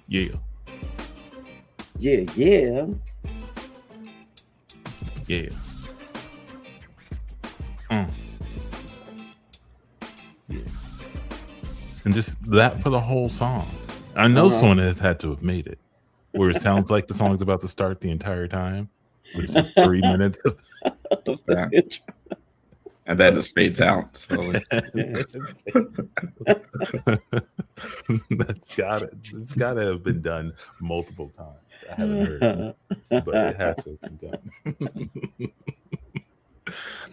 Yeah. Yeah, yeah. Yeah. Mm. Yeah. And just that for the whole song. I know someone has had to have made it where it sounds like the song's about to start the entire time, but it's just 3 minutes of Yeah. And then it fades out. So it's gotta have been done multiple times. I haven't heard, but it has to have been done.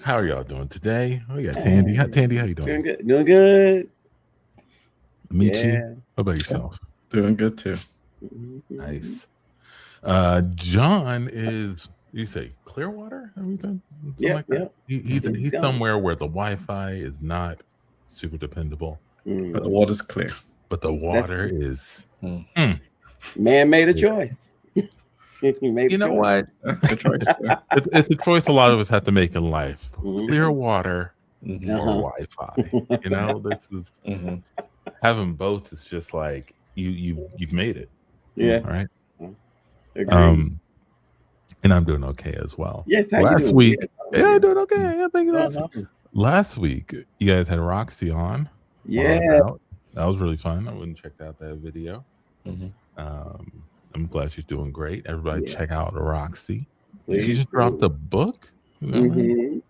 How are y'all doing today? We got Tandy. Tandy, how you doing? Doing good. Doing good. Michi, Yeah. what about yourself? doing good too. Nice. John is, you say Clearwater? Yeah, like that? yeah. He's somewhere where the Wi-Fi is not super dependable, But the water's clear. but the water is. Man made a choice. You know what? It's a choice a lot of us have to make in life. Clear water or Wi-Fi. You know, this is having both is just like you've made it. Yeah. Right. Agreed. And I'm doing okay as well. Yes. How Last you doing? week, yeah, doing okay. Yeah, thank you. Last week, you guys had Roxy on. Yeah. That was really fun. I went and checked out that video. I'm glad she's doing great. Everybody check out Roxy. Please she just dropped a book. Yep.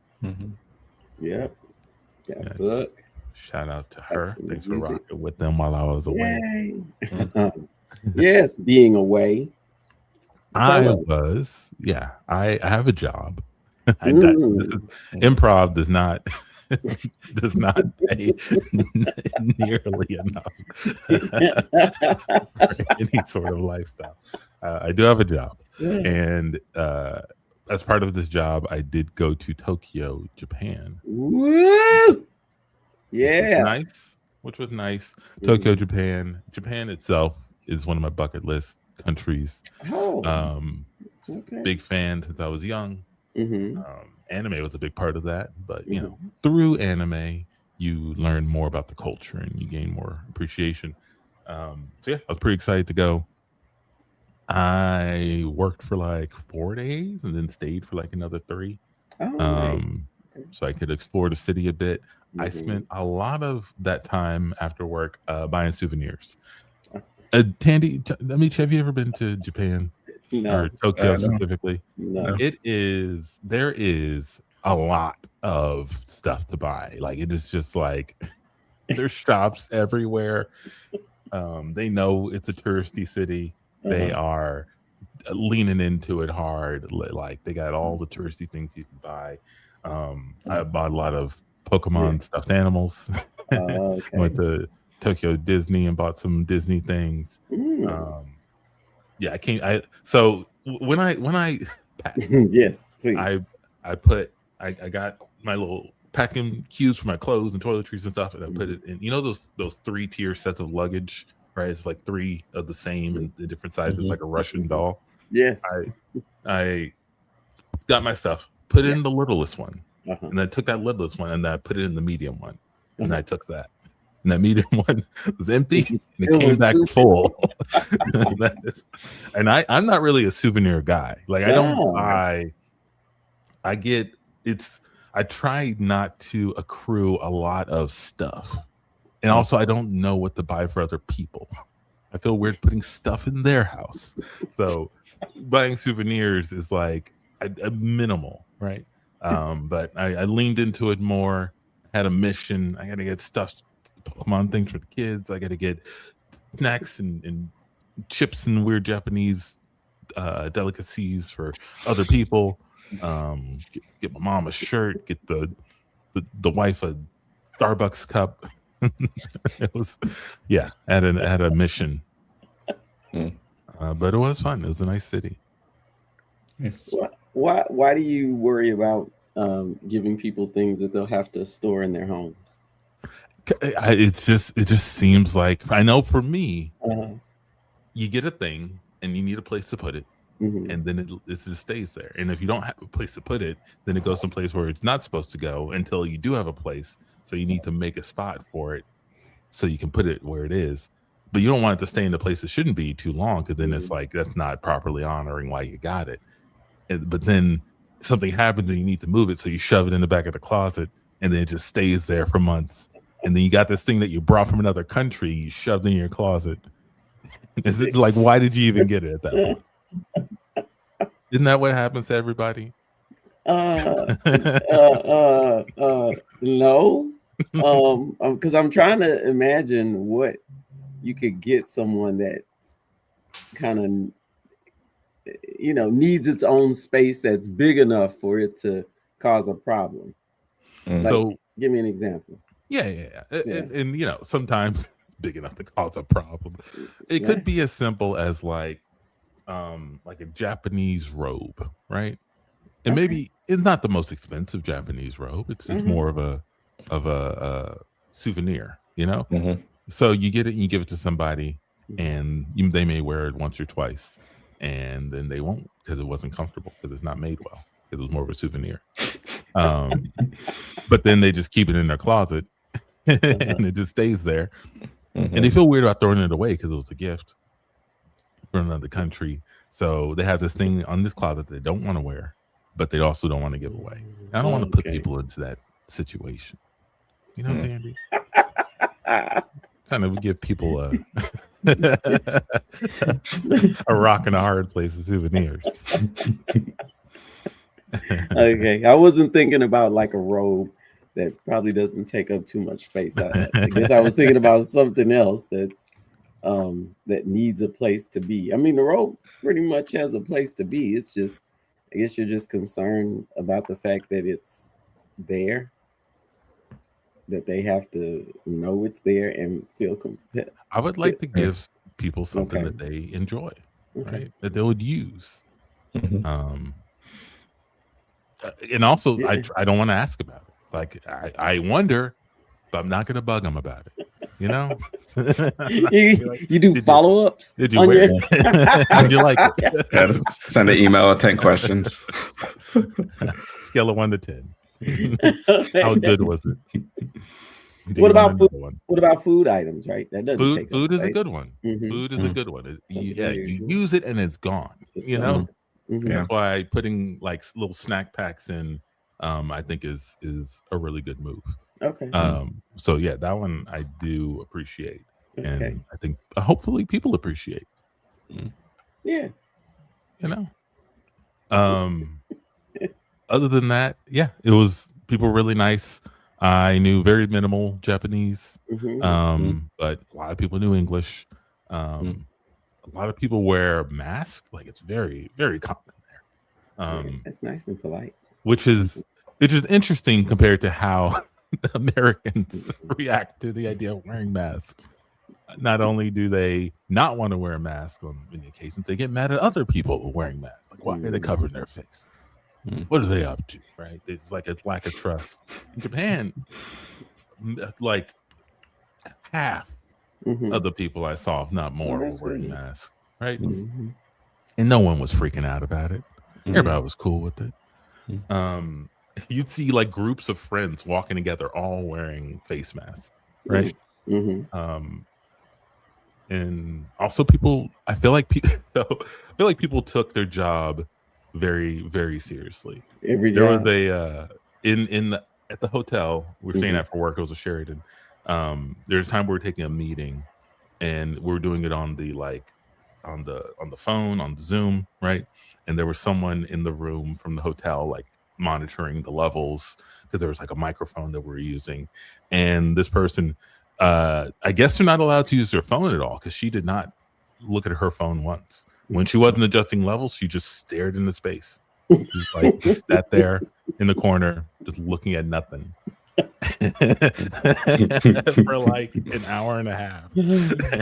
Yes. Book. Shout out to her. Thanks for rocking with them while I was away. Yes, being away. I have a job. Improv does not pay nearly enough for any sort of lifestyle. I do have a job, and as part of this job, I did go to Tokyo, Japan. Woo! Yeah, which was nice. Tokyo, Japan. Japan itself is one of my bucket list countries. Big fan since I was young. Anime was a big part of that, but you know, through anime, you learn more about the culture and you gain more appreciation. So yeah, I was pretty excited to go. I worked for like 4 days and then stayed for like another 3. So I could explore the city a bit. I spent a lot of that time after work buying souvenirs. Tandy, have you ever been to Japan? No. Or Tokyo specifically? No. There is a lot of stuff to buy. Like it is just like there's shops everywhere. They know it's a touristy city. They are leaning into it hard. Like they got all the touristy things you can buy. I bought a lot of Pokemon stuffed animals. Went to Tokyo Disney and bought some Disney things. So when I packed, yes, please. I got my little packing cubes for my clothes and toiletries and stuff, and I put it in. You know those 3-tier sets of luggage, right? It's like 3 of the same and the different sizes, like a Russian doll. Yes. I got my stuff, put it in the littlest one, and I took that littlest one and I put it in the medium one, and I took that. And that medium one was empty and it came back full. And I'm not really a souvenir guy. Like I don't buy. I try not to accrue a lot of stuff. And also I don't know what to buy for other people. I feel weird putting stuff in their house. So buying souvenirs is like a minimal, right? But I leaned into it more, had a mission. I got to get stuff, Pokemon things for the kids. I got to get snacks and chips and weird Japanese delicacies for other people. Get my mom a shirt. Get the wife a Starbucks cup. It was, I had a mission. But it was fun. It was a nice city. Yes. Why do you worry about giving people things that they'll have to store in their homes? It just seems like, I know for me, you get a thing and you need a place to put it, and then it just stays there. And if you don't have a place to put it, then it goes someplace where it's not supposed to go until you do have a place. So you need to make a spot for it so you can put it where it is. but you don't want it to stay in the place it shouldn't be too long, because then it's like that's not properly honoring why you got it. But then something happens and you need to move it, so you shove it in the back of the closet, and then it just stays there for months. And then you got this thing that you brought from another country, you shoved in your closet. Is it like, why did you even get it at that point? Isn't that what happens to everybody? No, because I'm trying to imagine what you could get someone that kind of, needs its own space that's big enough for it to cause a problem. Like, So give me an example. Yeah. And sometimes big enough to cause a problem. It could be as simple as like a Japanese robe, right? And maybe it's not the most expensive Japanese robe. It's more of a souvenir, So you get it and you give it to somebody, and they may wear it once or twice, and then they won't, because it wasn't comfortable, because it's not made well, because it was more of a souvenir. But then they just keep it in their closet and it just stays there. And they feel weird about throwing it away because it was a gift from another country. So they have this thing on this closet they don't want to wear, but they also don't want to give away. I don't want to put people into that situation. Dandy? Kind of give people a rock and a hard place of souvenirs. Okay, I wasn't thinking about like a robe that probably doesn't take up too much space. I guess I was thinking about something else that's that needs a place to be. I mean, the robe pretty much has a place to be. It's just, I guess you're just concerned about the fact that it's there, that they have to know it's there and feel compelled. I would like to give people something that they enjoy, right? That they would use. And also, I don't want to ask about it. Like, I wonder, but I'm not going to bug them about it. You do follow-ups? Did you wear it? Did you like it? Yeah, just send an email with 10 questions. Scale of 1 to 10. How good was it? What about food? What about food items? Right, that doesn't take food is a good one. Food is a good one. You use it and it's gone. That's why putting like little snack packs in, I think is a really good move. Okay. So yeah, that one I do appreciate, and I think hopefully people appreciate. Yeah. Other than that, yeah, it was people were really nice. I knew very minimal Japanese, but a lot of people knew English. A lot of people wear masks. Like, it's very, very common there. That's nice and polite. Which is interesting compared to how Americans react to the idea of wearing masks. Not only do they not want to wear a mask on many occasions, they get mad at other people wearing masks. Like, why are they covering their face? What are they up to? Right? It's like a lack of trust. In Japan, like half of the people I saw, if not more, were wearing masks. Right? And no one was freaking out about it. Everybody was cool with it. You'd see like groups of friends walking together, all wearing face masks, right? And also people, I feel like people took their job very, very seriously. There was a at the hotel we were staying at for work. It was a Sheraton. There's a time we were taking a meeting, and we were doing it on the on the phone, on the Zoom, right? And there was someone in the room from the hotel, like monitoring the levels, because there was like a microphone that we're using. And this person, I guess they're not allowed to use their phone at all, because she did not look at her phone once. When she wasn't adjusting levels, she just stared into space. Just sat there in the corner, just looking at nothing. For like an hour and a half.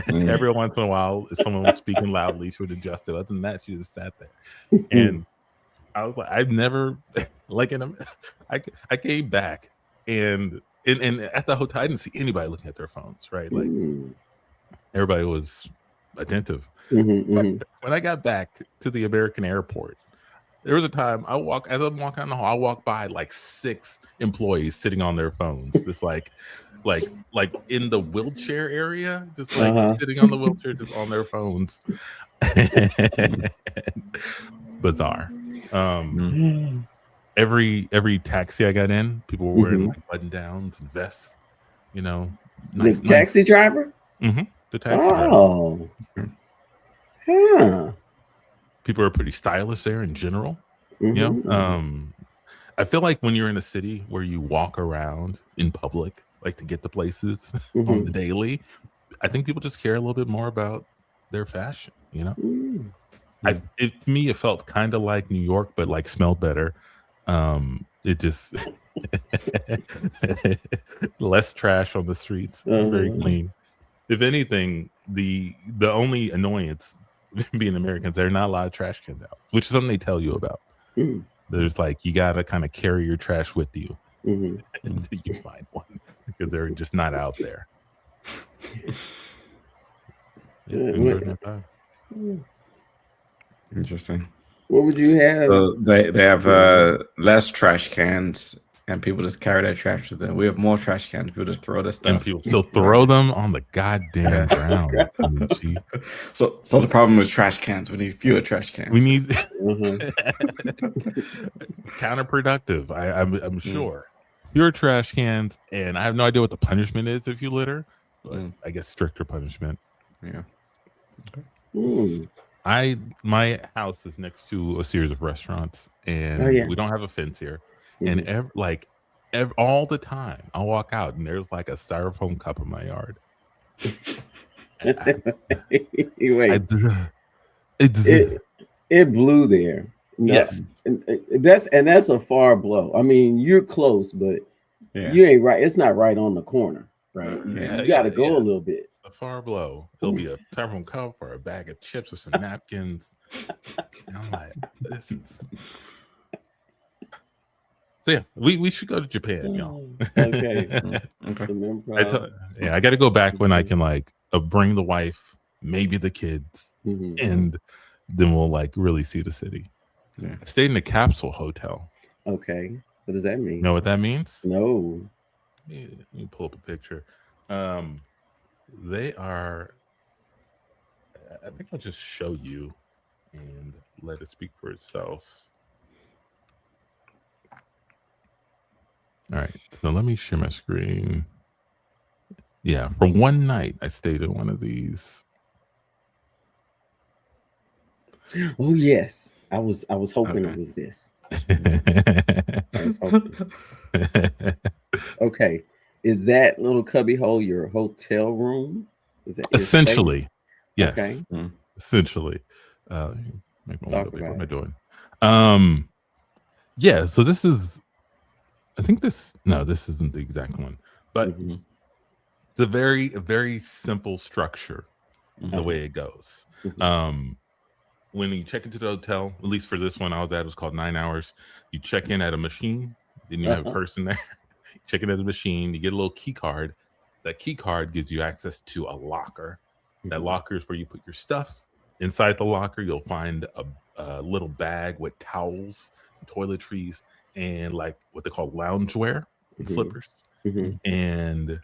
Every once in a while, if someone was speaking loudly, she would adjust it. Other than that, she just sat there. And I was like, I've never like I came back and at the hotel, I didn't see anybody looking at their phones, right? Like everybody was attentive. But when I got back to the American airport, There was a time as I'm walking down the hall, I walk by like 6 employees sitting on their phones. Just like in the wheelchair area, just like sitting on the wheelchair, just on their phones. Bizarre. Every taxi I got in, people were wearing like button downs and vests. You know, nice. Taxi driver. The taxi driver. Huh. People are pretty stylish there in general. You know, I feel like when you're in a city where you walk around in public, like to get the places on the daily, I think people just care a little bit more about their fashion. You know, to me, it felt kind of like New York, but like smelled better. It just less trash on the streets, very clean. If anything, the only annoyance being Americans, there are not a lot of trash cans out, which is something they tell you about. There's like, you got to kind of carry your trash with you until you find one, because they're just not out there. Interesting. What would you have? So they have less trash cans, and people just carry their trash with them. We have more trash cans. People just throw their stuff. And people still throw them on the goddamn ground. So the problem is trash cans. We need fewer trash cans. We need counterproductive. I'm sure. Fewer trash cans, and I have no idea what the punishment is if you litter, but I guess stricter punishment. Yeah. My house is next to a series of restaurants, and we don't have a fence here. And all the time, I walk out and there's like a styrofoam cup in my yard. It blew there. No, yes, and that's a far blow. I mean, you're close, but you ain't right. It's not right on the corner, right? You got to go a little bit. It's a far blow. It'll be a styrofoam cup or a bag of chips or some napkins. And I'm like, this is. So yeah, we should go to Japan, y'all. Okay. I got to go back when I can bring the wife, maybe the kids, and then we'll really see the city. Yeah. I stayed in the Capsule Hotel. Okay, what does that mean? You know what that means? No. Let me pull up a picture. They are. I think I'll just show you and let it speak for itself. All right, so let me share my screen. Yeah, for one night, I stayed in one of these. Oh yes, I was hoping it was this. I was hoping. Okay, is that little cubby hole your hotel room? Is that essentially? Yes. Okay. Essentially. Make my window big. What am I doing? Yeah. So this is. I think this isn't the exact one, but the very, very simple structure, the way it goes. When you check into the hotel, at least for this one I was at, it was called 9 Hours. You check in at a machine, then you have a person there. You check in at the machine, you get a little key card. That key card gives you access to a locker. That locker is where you put your stuff. Inside the locker, you'll find a little bag with towels, toiletries, and what they call loungewear and slippers, and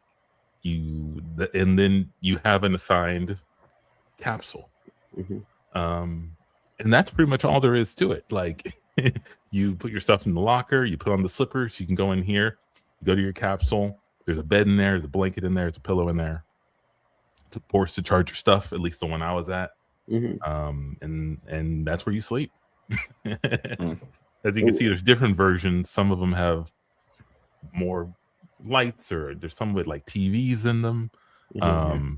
then you have an assigned capsule, and that's pretty much all there is to it. You put your stuff in the locker, you put on the slippers, you can go in here, go to your capsule. There's a bed in there, there's a blanket in there, there's a pillow in there. It's a porch to charge your stuff, at least the one I was at, and that's where you sleep. As you can see, there's different versions. Some of them have more lights, or there's some with TVs in them.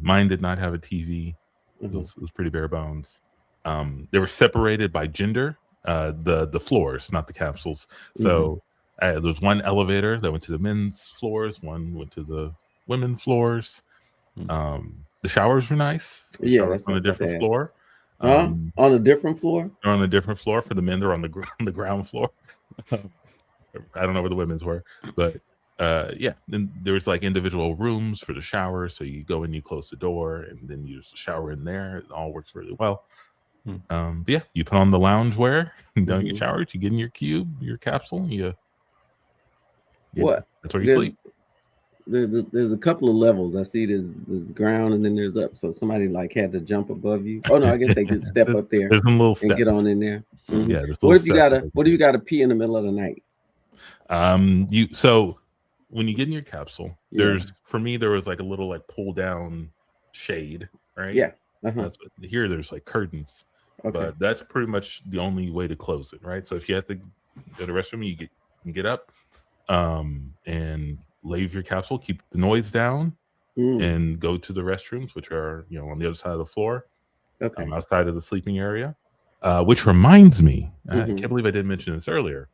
Mine did not have a TV. It was pretty bare bones. They were separated by gender, the floors, not the capsules. So there was one elevator that went to the men's floors, one went to the women's floors. The showers were nice. The showers on a different floor. On a different floor? They're on a different floor. For the men, they're on the ground floor. I don't know where the women's were, but then there was individual rooms for the shower. So you go in, you close the door, and then you just shower in there. It all works really well. But yeah, you put on the loungewear, don't get showered, you get in your cube, your capsule, What? That's where you There's- sleep. There's a couple of levels. I see there's ground and then there's up. So somebody like had to jump above you. Oh no, I guess they could step up there There's some little and steps. get on in there. Mhm. Yeah, there's What if you little gotta? steps. What if you gotta pee in the middle of the night? So when you get in your capsule, Yeah. for me there was like a little like pull down shade, right? Yeah. Uh-huh. Here there's like curtains, Okay. but that's pretty much the only way to close it, right? So if you have to go to the restroom, you can get up, and leave your capsule, keep the noise down, and go to the restrooms, which are on the other side of the floor, outside of the sleeping area. Which reminds me, I can't believe I didn't mention this earlier.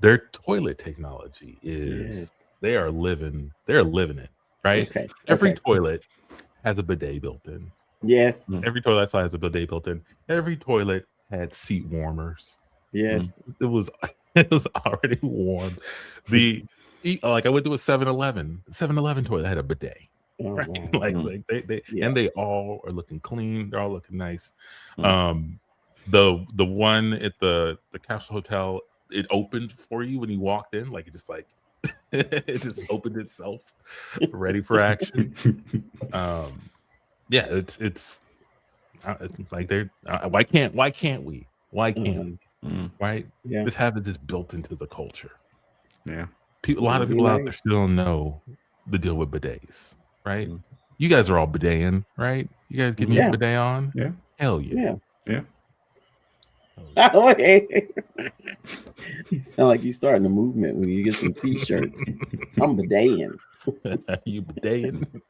Their toilet technology is they're living it, right? Okay. Every toilet has a bidet built in. Yes. Every toilet outside has a bidet built in. Every toilet had seat warmers. Yes. It was already warm. Like I went to a 7-Eleven. 7-Eleven toilet had a bidet. Oh, Right? wow. Like they and they all are looking clean. They're all looking nice. The one at the Capsule Hotel, it opened for you when you walked in. Like it just opened itself, ready for action. Yeah, it's like they're why can't we? Why can't we? Right? Yeah. Just have it just built into the culture. Yeah. A lot of people out there still don't know the deal with bidets, right? You guys are all bideting, right? You guys getting your bidet on? Yeah. Hell yeah. Yeah. You sound like you starting a movement when you get some t-shirts. I'm bideting. You bideting?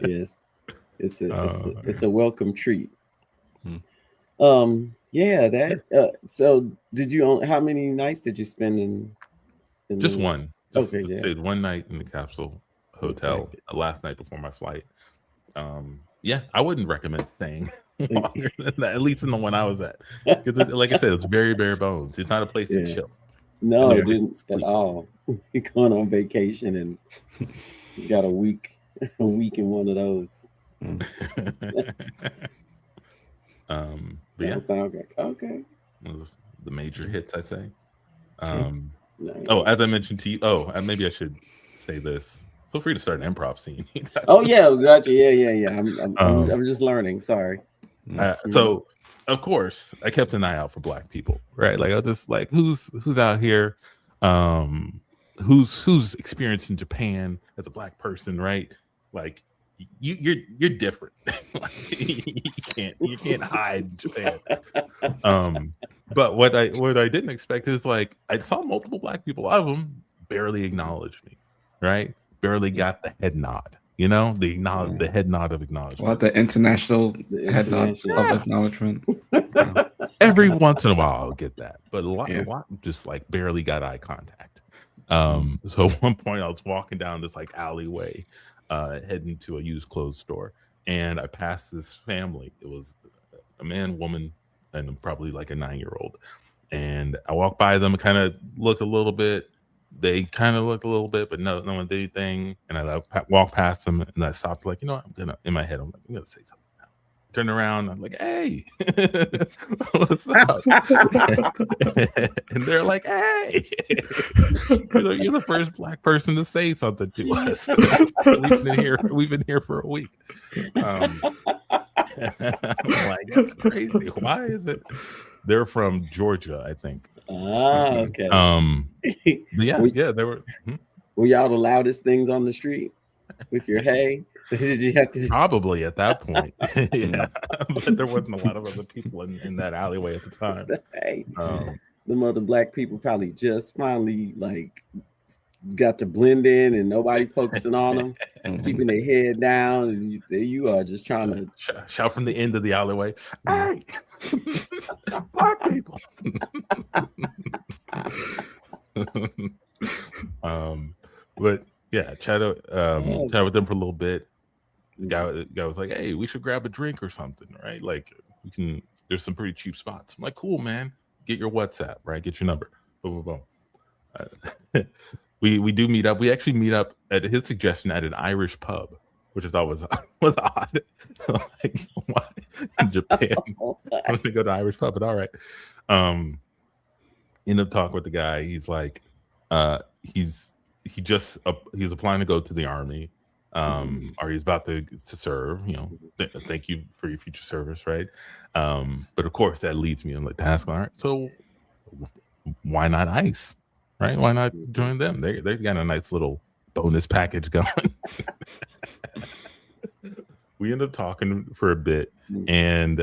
Yes. It's a welcome treat. Hmm. So did you how many nights did you spend in Just one. Stayed one night in the Capsule Hotel last night before my flight. I wouldn't recommend staying longer than that, at least in the one I was at. Because like I said, it's very bare bones. It's not a place to chill. No, it didn't at all. You're going on vacation and you got a week in one of those. But sounds like okay. The major hits, I say. Nice. Oh, as I mentioned to you, maybe I should say this. Feel free to start an improv scene. Oh yeah, gotcha. Yeah. I'm just learning. Sorry. So of course I kept an eye out for Black people, right? Like I just like who's out here, who's experienced in Japan as a Black person, right? Like you're different. Like, you can't hide in Japan. But what I didn't expect is like I saw multiple Black people. A lot of them barely acknowledged me, right? Barely got the head nod. The head nod of acknowledgement. What, the international head nod of acknowledgement? Every once in a while I'll get that, but a lot just like barely got eye contact. So at one point I was walking down this like alleyway, heading to a used clothes store, and I passed this family. It was a man, woman, and probably like a 9-year-old. And I walked by them, kind of looked a little bit. They kind of looked a little bit, but no one did anything. And I walked past them, and I stopped. Like, in my head, I'm gonna say something now. Turn around, I'm like, hey, what's up? And they're like, hey, you're the first Black person to say something to us. We've been here for a week. I'm like, that's crazy. Why is it? They're from Georgia, I think. Okay. They were. Were y'all the loudest things on the street with your hay? Did you have to probably at that point? Yeah, but there wasn't a lot of other people in that alleyway at the time. The other Black people probably just finally like got to blend in, and nobody focusing on them, keeping their head down, and there you are just trying to shout from the end of the alleyway, hey, Black people. But yeah, chat with them for a little bit. The guy was like, hey, we should grab a drink or something, right? Like there's some pretty cheap spots. I'm like, cool, man, get your WhatsApp, right? Get your number. Boom, boom, boom. We do meet up. We actually meet up at his suggestion at an Irish pub, which I thought was odd. Like, why? Japan. Oh, I'm gonna go to Irish pub, but all right. End up talking with the guy. He's like, he's applying to go to the army, or he's about to serve. You know, thank you for your future service, right? But of course, that leads me. I'm like, to ask, all right, so why not ICE, right? Why not join them? They got a nice little bonus package going. We end up talking for a bit, and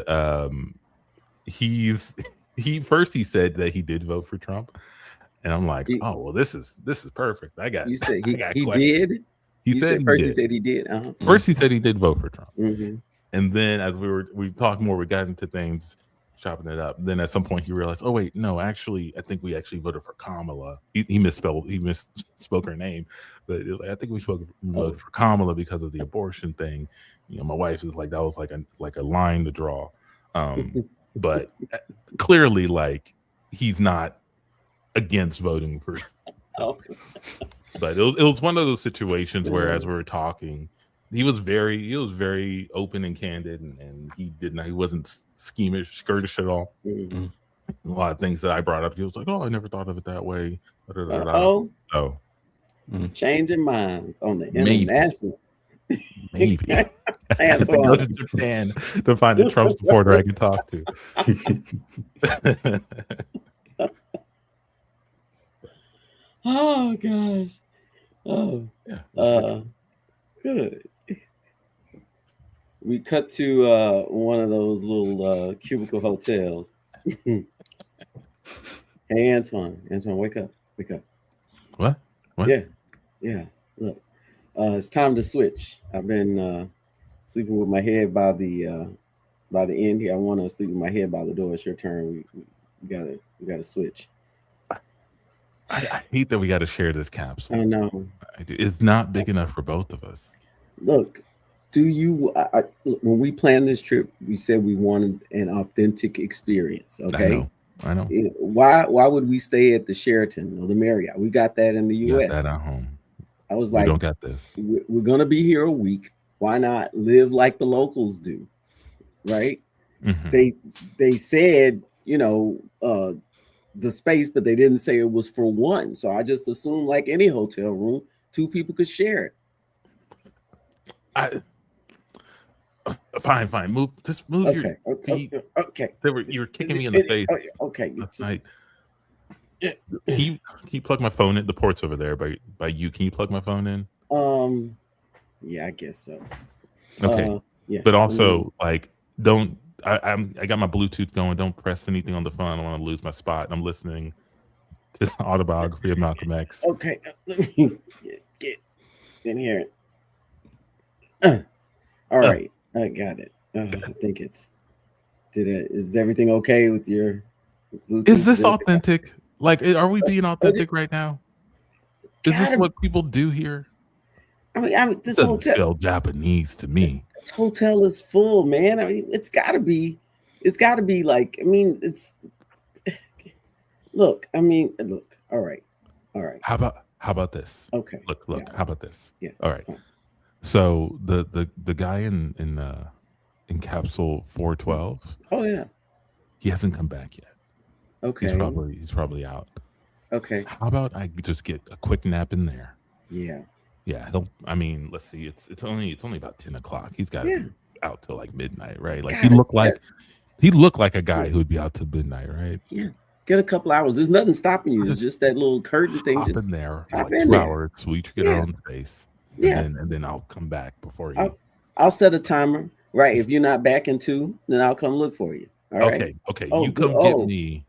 he said that he did vote for Trump, and I'm like, oh well, this is perfect. You said he got did. He said first. he He said he did. First, he said he did vote for Trump, Mm-hmm. and then as we talked more, we got into things, chopping it up. Then at some point, he realized, oh wait, no, actually, I think we actually voted for Kamala. He misspoke her name, but it was like, I think we voted for Kamala because of the abortion thing. You know, my wife is like, that was like a line to draw. But clearly, like, he's not against voting for. But it was one of those situations where, as we were talking, he was very open and candid, and he wasn't skirtish at all. Mm-hmm. A lot of things that I brought up, he was like, "Oh, I never thought of it that way." Changing minds on the international. Maybe. I have to go to Japan to find a Trump supporter I can talk to. Oh gosh. Oh. Good. We cut to one of those little cubicle hotels. Hey, Antoine, wake up. What? Yeah. Look, it's time to switch. I've been sleeping with my head by the end here. I want to sleep with my head by the door. It's your turn. We gotta switch. I hate that we got to share this capsule. I know. It's not big enough for both of us. Look, when we planned this trip, we said we wanted an authentic experience. Okay. I know. Why would we stay at the Sheraton or the Marriott? We got that in the U.S. Got that at home. I was like, we don't got this. We're gonna be here a week. Why not live like the locals do? Right? Mm-hmm. They said, the space, but they didn't say it was for one. So I just assumed, like any hotel room, two people could share it. Fine. Move your feet. Okay. You were kicking me in the face. Okay. Last night. Can you plug my phone in? The port's over there by you. Can you plug my phone in? Yeah, I guess so. Okay. Yeah. But also, like, don't. I got my Bluetooth going. Don't press anything on the phone. I don't want to lose my spot. I'm listening to the autobiography of Malcolm X. Okay, let me get in here. All right, I got it. I think it's. Is everything okay with your Bluetooth? Is this authentic? Like, are we being authentic right now? Is this what people do here? I mean, this doesn't hotel feel Japanese to me. This hotel is full, man. I mean, it's got to be like. I mean, it's. Look. All right. How about this? Okay. Look. Yeah. How about this? Yeah. All right. Fine. So the guy in capsule 412. Oh yeah. He hasn't come back yet. Okay. He's probably out. Okay. How about I just get a quick nap in there? Yeah. Yeah. Let's see. It's only about 10 o'clock. He's got to be out till like midnight, right? Like he looked like a guy who would be out till midnight, right? Yeah. Get a couple hours. There's nothing stopping you. It's just that little curtain thing. Just in there for like 2 hours so we each get our own space. And then I'll come back before you. I'll set a timer. Right. If you're not back in 2, then I'll come look for you. All right. Okay. You come get me.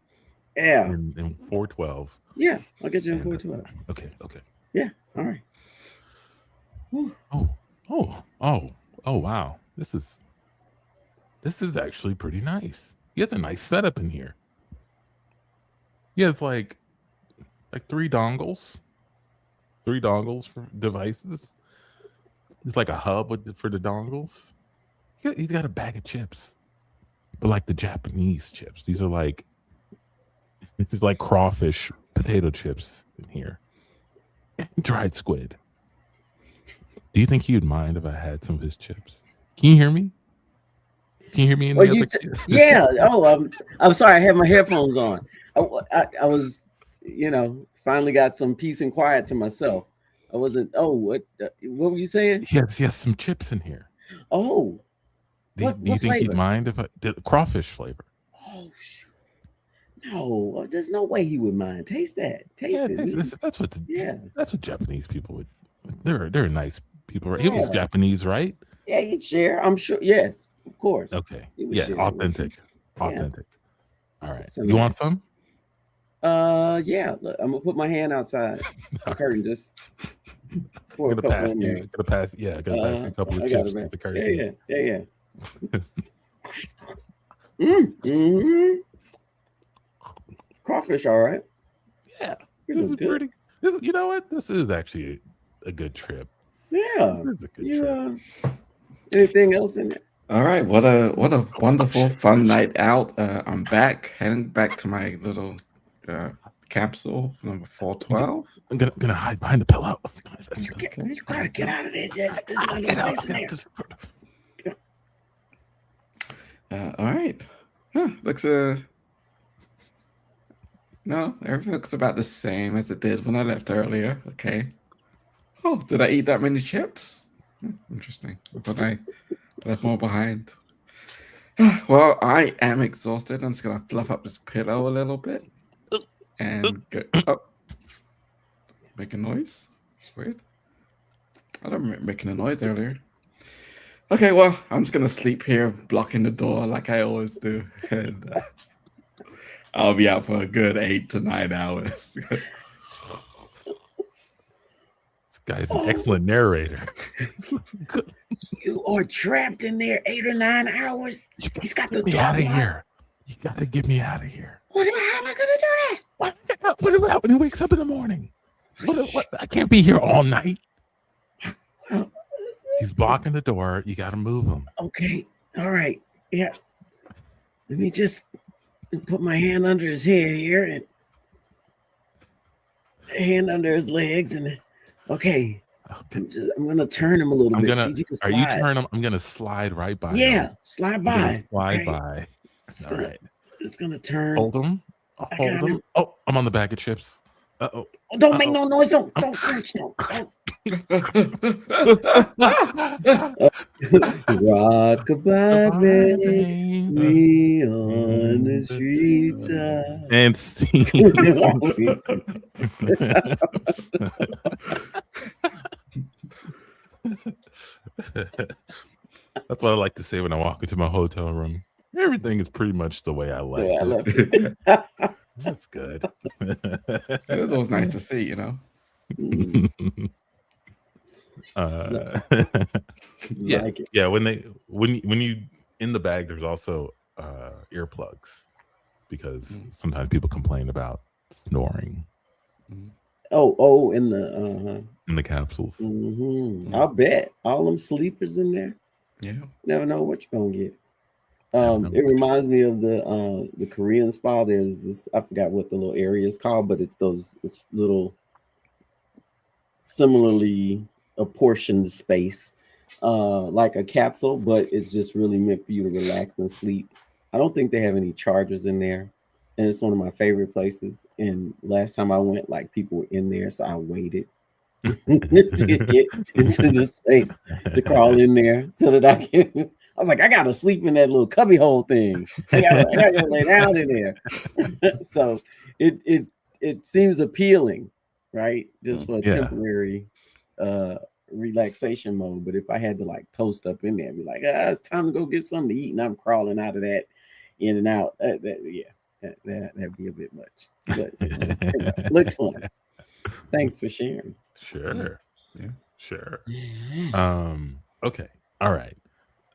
Yeah. In 412. Yeah, I'll get you in 412. Okay. Yeah. All right. Whew. Oh, wow. This is actually pretty nice. He has a nice setup in here. He has like 3 dongles. 3 dongles for devices. It's like a hub for the dongles. He's got a bag of chips. But like the Japanese chips. These are like crawfish potato chips in here. Dried squid. Do you think he would mind if I had some of his chips? Can you hear me? Can you hear me in Well, the you other? yeah. Oh, I'm sorry. I had my headphones on. I was, finally got some peace and quiet to myself. I wasn't. Oh, what were you saying? He has some chips in here. Oh, Do you what think he'd flavor? mind if I did crawfish flavor? Oh, shoot. No, there's no way he would mind. Taste that. Yeah, Taste it. that's what Japanese people would. They're nice people, right? He was Yeah. Japanese, right? Yeah, he'd share. I'm sure. Yes, of course. Okay. He would Yeah, share. authentic. Yeah. Authentic. All right. So You want nice. some? Yeah. Look, I'm gonna put my hand outside the curtain just for a Gonna couple pass in you. there. Gonna pass you a couple of I got chips it, at man. the curtain. Yeah. Mm-hmm. Crawfish, all right. Yeah. This is good. pretty. You know what? This is actually a good trip. Yeah. This is a good trip. Anything else in there? All right, what a wonderful, fun night out. I'm back, heading back to my little capsule number 412. I'm gonna hide behind the pillow. You gotta get out of there, Jess. There's not enough space in there. All right. Looks no, everything looks about the same as it did when I left earlier. Okay. Oh, did I eat that many chips? Interesting. But I left more behind. Well, I am exhausted. I'm just gonna fluff up this pillow a little bit and go. Oh, make a noise. It's weird. I don't remember making a noise earlier. Okay, well, I'm just gonna sleep here, blocking the door like I always do, and I'll be out for a good 8 to 9 hours. This guy's an excellent narrator. You are trapped in there 8 or 9 hours. He's got the Get me door out of locked. here. You gotta get me out of here. How am I gonna do that? What about when he wakes up in the morning? What? I can't be here all night. He's blocking the door. You gotta move him. Okay. All right. Yeah. Let me just put my hand under his head here and hand under his legs and okay. I'm gonna turn him a little bit. See if you can slide. Are you turn him? I'm gonna slide right by. Yeah, him. slide by. Slide okay. by. All right. Just gonna turn. Hold him. Hold him. him. Oh, I'm on the bag of chips. Oh, don't make no noise. Don't crunch. Don't. Rock-a-bye, baby, me on the streets. And see. That's what I like to say when I walk into my hotel room. Everything is pretty much the way I left it. That's good. It is always nice to see, you know. Yeah. When you in the bag, there's also earplugs because sometimes people complain about snoring. Oh, in the capsules. Mm-hmm. I'll bet all them sleepers in there. Yeah, never know what you're gonna get. It reminds me of the Korean spa. There's this, I forgot what the little area is called, but it's little similarly apportioned space, like a capsule, but it's just really meant for you to relax and sleep. I don't think they have any chargers in there, and it's one of my favorite places. And last time I went, like people were in there, so I waited to get into the space to crawl in there so that I can. I was like, I gotta sleep in that little cubby hole thing. I gotta lay down in there. So it seems appealing, right? Just for a temporary relaxation mode. But if I had to like post up in there and be like, it's time to go get something to eat, and I'm crawling out of that in and out, that'd be a bit much. But looked fun. Thanks for sharing. Sure. Yeah. Sure. Okay. All right.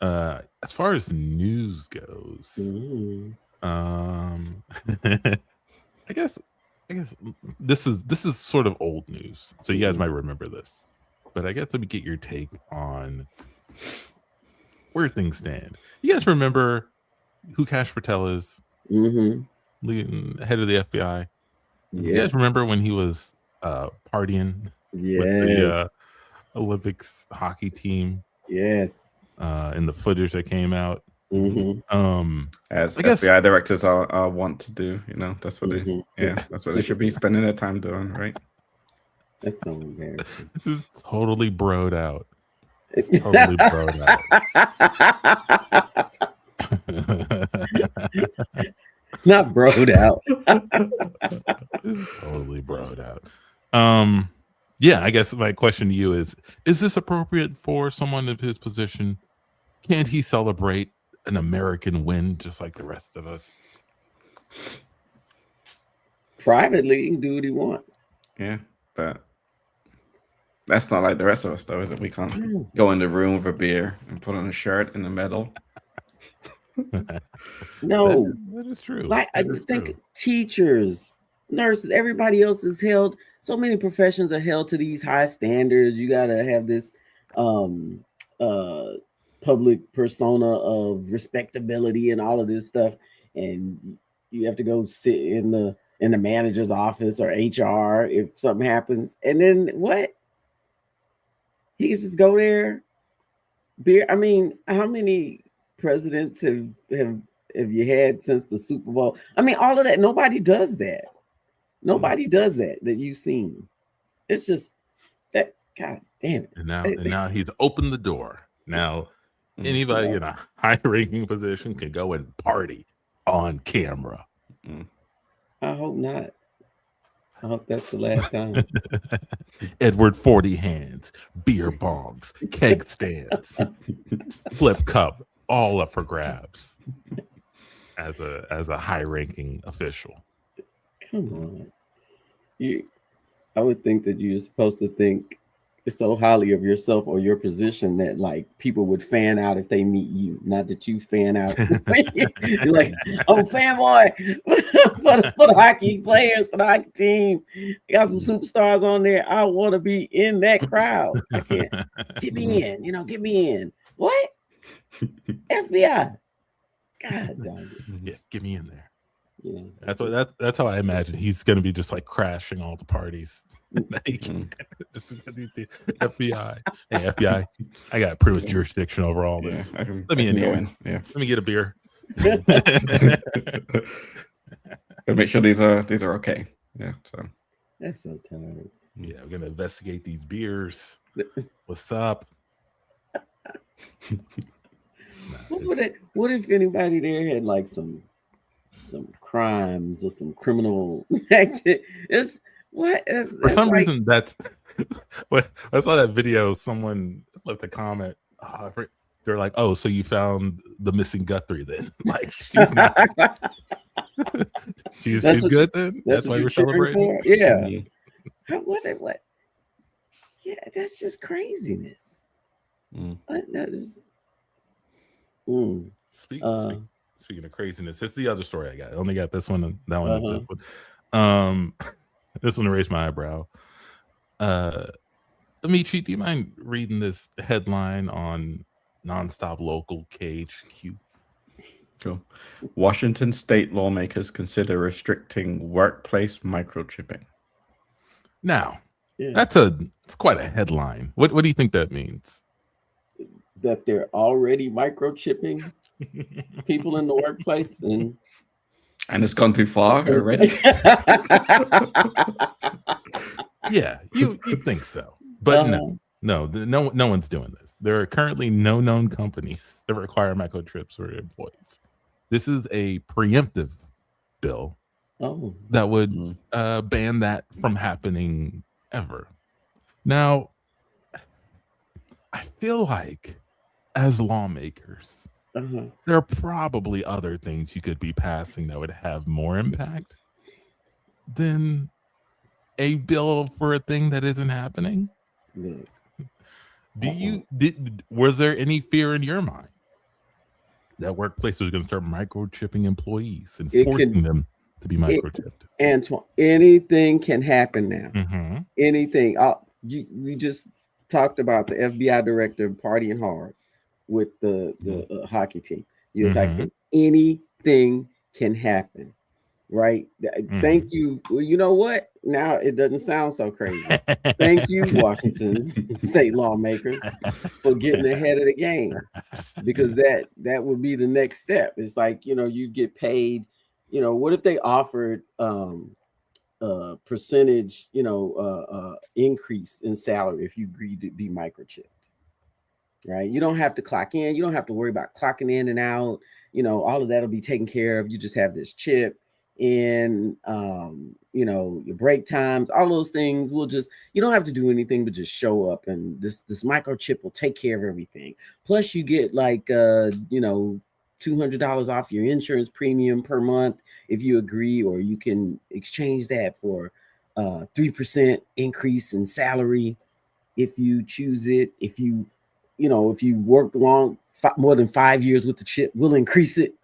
As far as news goes, I guess this is sort of old news, so you guys might remember this, but I guess let me get your take on where things stand. You guys remember who Kash Patel is? Head of the FBI. You guys remember when he was partying with the Olympics hockey team? Yes. In the footage that came out. As I guess FBI directors are want to do, that's what Mhm. that's what they should be spending their time doing, right? That's so embarrassing. it's totally broed out. It's totally broed out. Not broed out. It's totally broed out. Yeah, I guess my question to you is this appropriate for someone of his position? Can't he celebrate an American win just like the rest of us? Privately, he can do what he wants. Yeah, but that's not like the rest of us, though, is it? We can't go in the room with a beer and put on a shirt and a medal. No, that is true. Like I think teachers, nurses, everybody else is held. So many professions are held to these high standards. You got to have this public persona of respectability and all of this stuff, and you have to go sit in the manager's office or HR if something happens. And then what? He can just go there. Beer. I mean, how many presidents have you had since the Super Bowl? I mean, all of that. Nobody does that. Nobody does that you've seen. It's just that. God damn it! And now he's opened the door. Now anybody in a high-ranking position can go and party on camera. I hope not. I hope that's the last time. Edward 40 hands, beer bongs, keg stands, flip cup, all up for grabs as a high-ranking official. Come on. I would think that you're supposed to think so highly of yourself or your position that like people would fan out if they meet you, not that you fan out. You're like, I'm a fanboy for the hockey players, for the hockey team. Got some superstars on there. I want to be in that crowd. I can't get me in, get me in. What? FBI. God damn it. Yeah, get me in there. Yeah. That's how I imagine he's gonna be, just like crashing all the parties. Just because he's the FBI. Hey, FBI, I got privileged jurisdiction over all this. Let me in here. Yeah. Let me get a beer. Gotta make sure these are okay. Yeah. So that's so tired. Yeah, we're gonna investigate these beers. What's up? What if anybody there had like some crimes or some criminal activity? For some reason, that's when I saw that video. Someone left a comment. They're like, "Oh, so you found the missing Guthrie then?" Like, she's not. she's good then. That's why we're celebrating. Yeah. What? Yeah, that's just craziness. Speaking of craziness, it's the other story I got. I only got this one and that one and this one. This one raised my eyebrow. Amici, do you mind reading this headline on Nonstop Local KHQ? Cool. Washington state lawmakers consider restricting workplace microchipping. Now, it's quite a headline. What do you think that means? That they're already microchipping people in the workplace and it's gone too far already. Yeah, you think so, but no one's doing this. There are currently no known companies that require microchips for employees. This is a preemptive bill that would ban that from happening ever. Now, I feel like as lawmakers, there are probably other things you could be passing that would have more impact than a bill for a thing that isn't happening. Was there any fear in your mind that workplaces are going to start microchipping employees and forcing them to be microchipped? Antoine, anything can happen now. Anything. We just talked about the FBI director partying hard with the hockey team. You was like, anything can happen. right? Thank you. Well, you know what? Now it doesn't sound so crazy. Thank you, Washington state lawmakers, for getting ahead of the game, because that would be the next step. It's like, you get paid. What if they offered percentage, increase in salary if you agree to be microchipped, right? You don't have to clock in. You don't have to worry about clocking in and out. All of that'll be taken care of. You just have this chip in, your break times, all those things will just, you don't have to do anything but just show up, and this microchip will take care of everything. Plus you get like, $200 off your insurance premium per month if you agree, or you can exchange that for 3% increase in salary if you choose it. If you work more than 5 years with the chip, we'll increase it.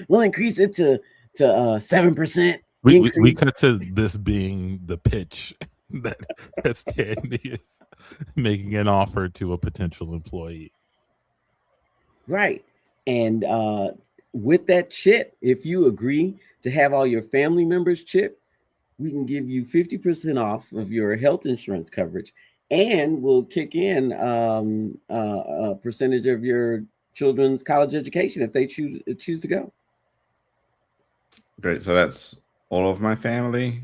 We'll increase it to 7%. We cut to this being the pitch that Stanley is making an offer to a potential employee. Right. And with that chip, if you agree to have all your family members chip, we can give you 50% off of your health insurance coverage, and we'll kick in a percentage of your children's college education if they choose to go. Great. So that's all of my family,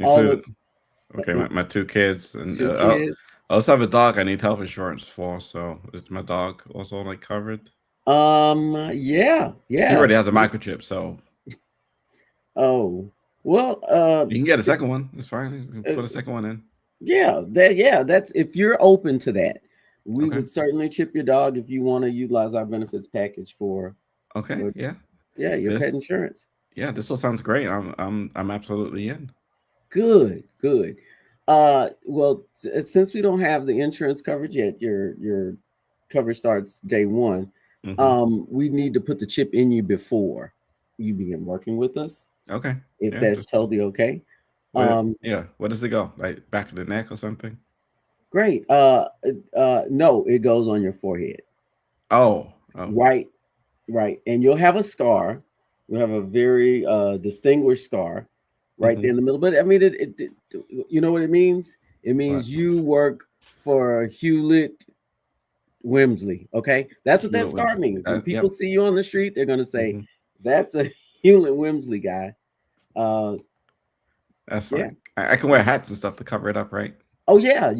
All include my 2 kids, and 2 kids. I also have a dog I need health insurance for. So is my dog also like covered? Yeah. He already has a microchip, so. Oh, well, you can get a second one. It's fine. You can put a second one in. Yeah, that's if you're open to that. We would certainly chip your dog if you want to utilize our benefits package for. Okay. Your pet insurance. Yeah, this all sounds great. I'm absolutely in. Good. Well, since we don't have the insurance coverage yet, your coverage starts day 1. We need to put the chip in you before you begin working with us. Okay. If that's totally okay. Where does it go? Like back of the neck or something? Great. No, it goes on your forehead. Oh. Right. And you'll have a scar. You'll have a very distinguished scar right there in the middle. But I mean, it you know what it means? It means you work for Hewlett Wimsley. Okay, that's what that scar means. When people see you on the street, they're gonna say, "That's a Hewlett Wimsley guy." That's fine. I can wear hats and stuff to cover it up, right? Oh yeah.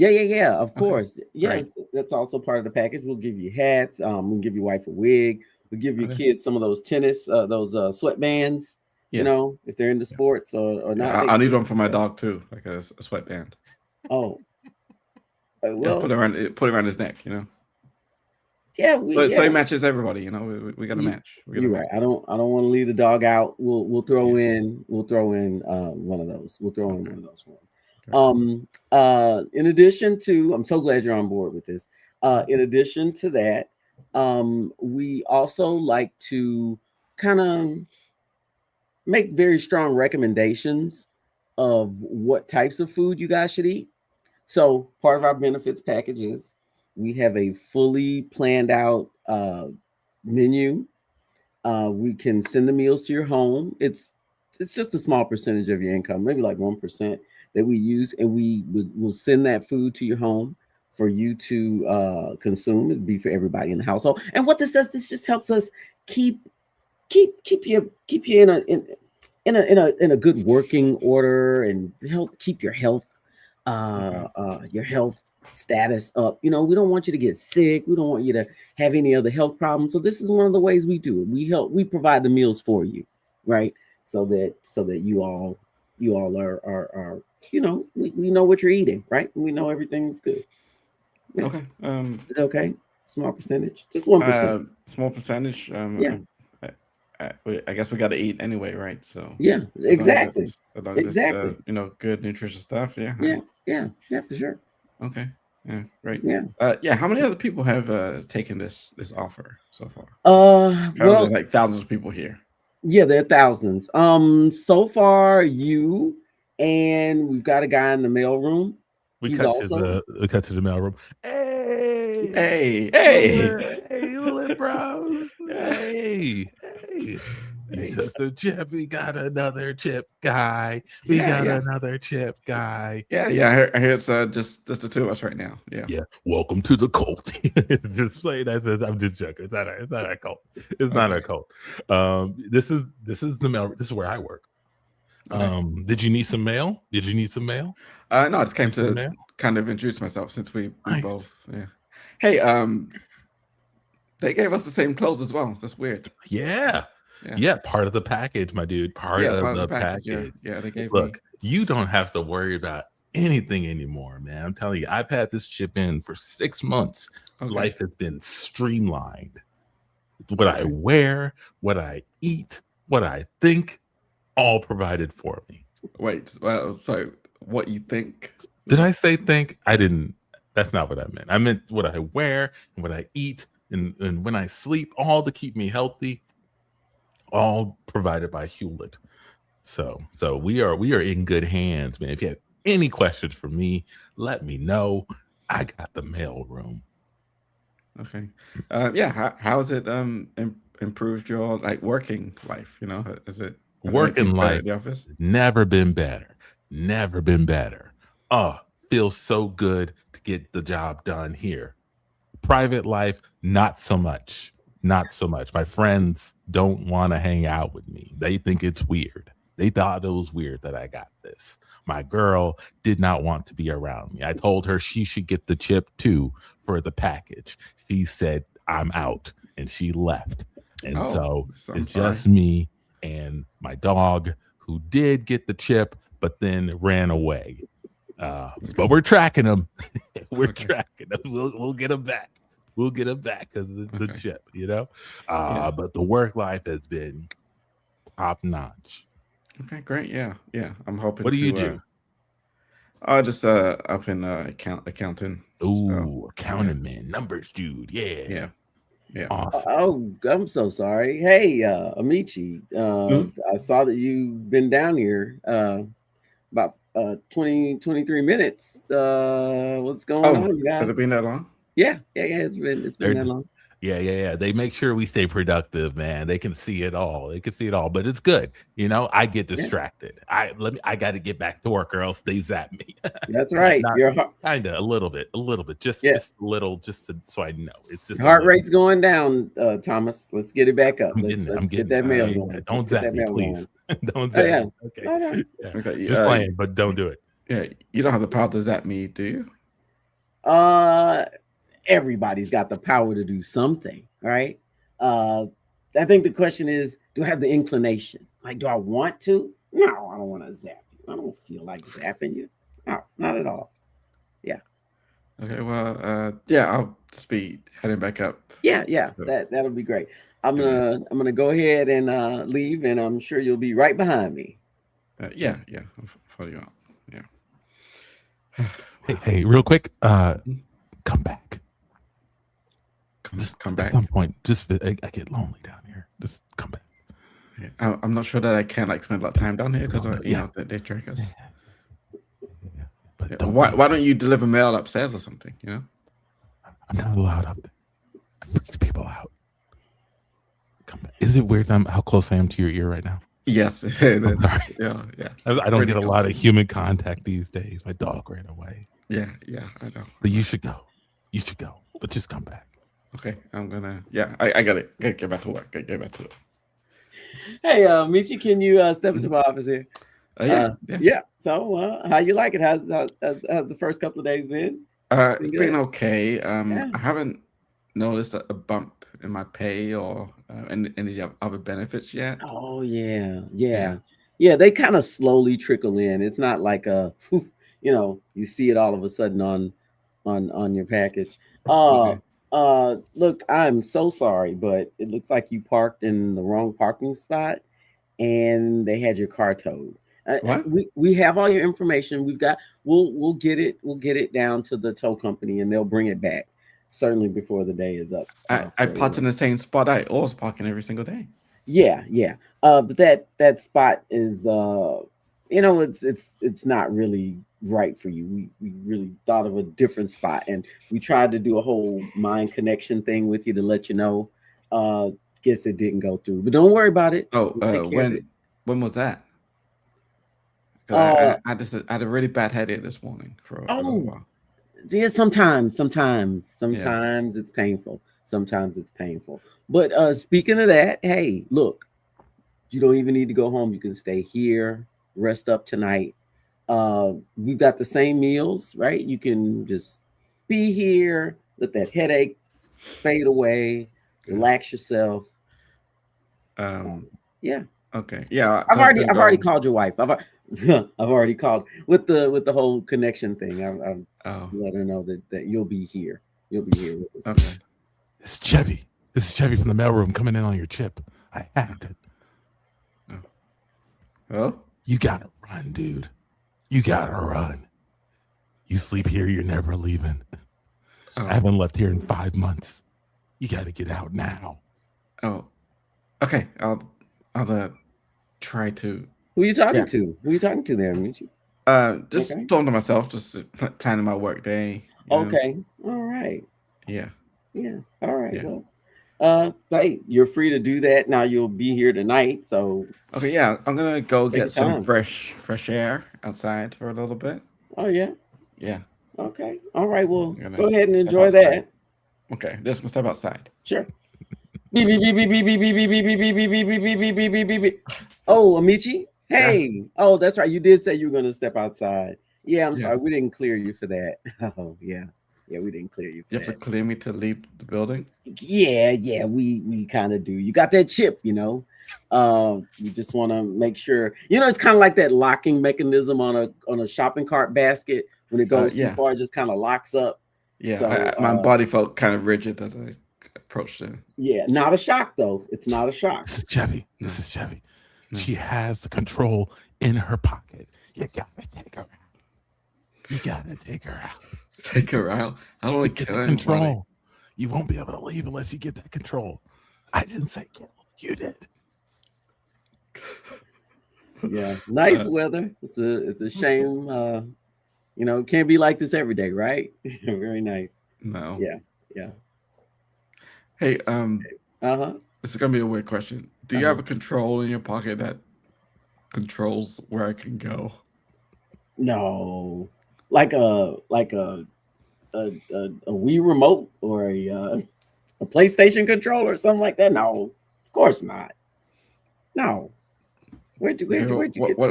Of course, yes. That's also part of the package. We'll give you hats. We'll give your wife a wig. We'll give your kids some of those tennis, those sweatbands. If they're into sports or not. I need one for my dog too, like a sweatband. Oh, well, put it around his neck. Yeah, so he matches everybody. We got to match. You're right. I don't want to leave the dog out. We'll throw in one of those. We'll throw in one of those for him. In addition to, I'm so glad you're on board with this. In addition to that, we also like to kind of make very strong recommendations of what types of food you guys should eat. So part of our benefits packages, we have a fully planned out menu. We can send the meals to your home. It's just a small percentage of your income, maybe like 1% that we use, and we'll send that food to your home for you to consume. It'd be for everybody in the household. And what this does, this just helps us keep you in a good working order, and help keep your health status up. We don't want you to get sick. We don't want you to have any other health problems. So this is one of the ways we do it. We provide the meals for you, right? So that you all are we know what you're eating, right? We know everything's good. Yeah. Okay. Is it okay? Small percentage, just 1%. Small percentage. I guess we got to eat anyway, right? So yeah, exactly. Exactly. Good nutritious stuff. Yeah, for sure. Okay. Yeah, great. Yeah. How many other people have taken this offer so far? Well, there's like thousands of people here. Yeah, there are thousands. So far, you, and we've got a guy in the mail room. We cut to the mail room. Hey, little bros. Hey. He took the chip. We got another chip guy. We got another chip guy. Yeah. I hear it's just the two of us right now. Yeah. Welcome to the cult. Just play that. I'm just joking. It's not a cult. It's not a cult. This is the mail. This is where I work. Okay. Did you need some mail? No, I just came to kind of introduce myself since we both. Yeah. Hey, they gave us the same clothes as well. That's weird. Yeah. Part of the package, my dude. Part of the package. Yeah, they gave Look, you don't have to worry about anything anymore, man. I'm telling you, I've had this chip in for 6 months. Okay. Life has been streamlined. What I wear, what I eat, what I think, all provided for me. Wait, well, so what you think? Did I say think? I didn't. That's not what I meant. I meant what I wear and what I eat and when I sleep, all to keep me healthy, all provided by Hewlett. So we are in good hands, man. If you have any questions for me, let me know. I got the mail room. Okay. How has it improved your like working life? You know, is it working life? The office? Never been better. Oh, feels so good to get the job done here. Private life, not so much. My friends don't want to hang out with me. They think it's weird. They thought it was weird that I got this. My girl did not want to be around me. I told her she should get the chip too for the package. She said, I'm out, and she left. And it's just me and my dog, who did get the chip, but then ran away. But we're tracking him. Tracking him. We'll get him back. We'll get him back because of the chip, you know. But the work life has been top notch. Okay, great. Yeah. I'm hoping. What do you do? Just up in accounting. Ooh, accounting man, numbers dude. Yeah. Awesome. Oh, I'm so sorry. Hey, Amici. I saw that you've been down here about 23 minutes. What's going on, guys? Has it been that long? Yeah. It's been that long. Yeah. They make sure we stay productive, man. They can see it all. But it's good. You know, I get distracted. I got to get back to work, or else they zap me. That's right. Kinda a little bit, just a little, so I know. It's just heart rate's going down, Thomas. Let's get it back up. Let's get that mail going. Don't zap me, please. Don't zap me. Okay. Okay. Just playing, but don't do it. Yeah, you don't have the power to zap me, do you? Everybody's got the power to do something, right? I think the question is, do I have the inclination? Like, do I want to? No, I don't want to zap you. I don't feel like zapping you. No, not at all. Yeah. Okay, well, I'll just be heading back up. Yeah. So, that'll be great. I'm gonna go ahead and leave, and I'm sure you'll be right behind me. I'll follow you out. Yeah. Hey, real quick, come back. Come back. At some point, I get lonely down here. Just come back. Yeah. I'm not sure that I can spend a lot of time down here because they track us. Yeah. But why don't you deliver mail upstairs or something? You know, I'm not allowed up there. It freaks people out. Come back. Is it weird how close I am to your ear right now? Yes. Yeah. I don't get a lot of human contact these days. My dog ran away. Yeah, I know. But you should go. But just come back. Okay, I'm gonna. Yeah, I got it. Gotta get back to work. Get back to it. Hey, Michi, can you step into my office here? Yeah. So, how you like it? How's the first couple of days been? It's been okay. I haven't noticed a bump in my pay or any other benefits yet. Oh yeah. They kind of slowly trickle in. It's not like you see it all of a sudden on your package. Okay. Look, I'm so sorry, but it looks like you parked in the wrong parking spot, and they had your car towed. What? We have all your information. We'll get it down to the tow company, and they'll bring it back certainly before the day is up. I parked in the same spot I always parking every single day. Yeah. But that spot is it's not really right for you. We really thought of a different spot, and we tried to do a whole mind connection thing with you to let you know. guess it didn't go through, but don't worry about it. Oh, We'll take care of it. when was that? 'Cause I had a really bad headache this morning for a little while. Yeah, sometimes it's painful. Sometimes it's painful. But speaking of that, hey, look, you don't even need to go home. You can stay here, rest up tonight. We've got the same meals, right? You can just be here, let that headache fade away, relax yourself. Yeah. Okay. Yeah. I've already called your wife. I've already called with the whole connection thing. I've let her know that you'll be here. You'll be here with us. Okay. It's Chevy. This is Chevy from the mailroom coming in on your chip. I hacked it. Oh? You gotta run, dude. You gotta run. You sleep here, you're never leaving. I haven't left here in 5 months. You gotta get out now. Oh. Okay. I'll try to. Who are you talking to? Who are you talking to there, Michi? Just talking to myself, just planning my work day. Okay. All right. Yeah. Yeah. All right. Yeah. Well, hey, you're free to do that. Now you'll be here tonight. So Okay, yeah. I'm gonna go get some time. fresh air outside for a little bit. Oh yeah. Yeah. Okay. All right. Well, I'm gonna go ahead and step enjoy outside. that. Okay, just gonna step outside. Sure. Beep, beep, beep, beep, beep, beep, beep, beep, beep, beep, beep, beep, beep, beep, beep, beep, beep, beep, beep. Oh, Amici. Hey. Oh, that's right. You did say you were gonna step outside. Yeah, I'm sorry. We didn't clear you for that. Oh, yeah. Yeah, we didn't clear you for You have to clear me to leave the building? Yeah, we kind of do. You got that chip, you know. You just want to make sure, you know, it's kind of like that locking mechanism on a shopping cart basket. When it goes too far, it just kind of locks up. Yeah, so, my body felt kind of rigid as I approached it. Yeah, not a shock though. It's not a shock. This is Chevy. This is Chevy. She has the control in her pocket. You gotta take her out. You gotta take her out. Take her out. I don't want to get the control. You won't be able to leave unless you get that control. I didn't say kill. You did. Yeah, nice weather. It's a shame. You know, it can't be like this every day, right? Very nice. No. Yeah. Hey, this is gonna be a weird question. Do you have a control in your pocket that controls where I can go? No, like a Wii remote or a PlayStation controller or something like that. No, of course not. No. Where'd you get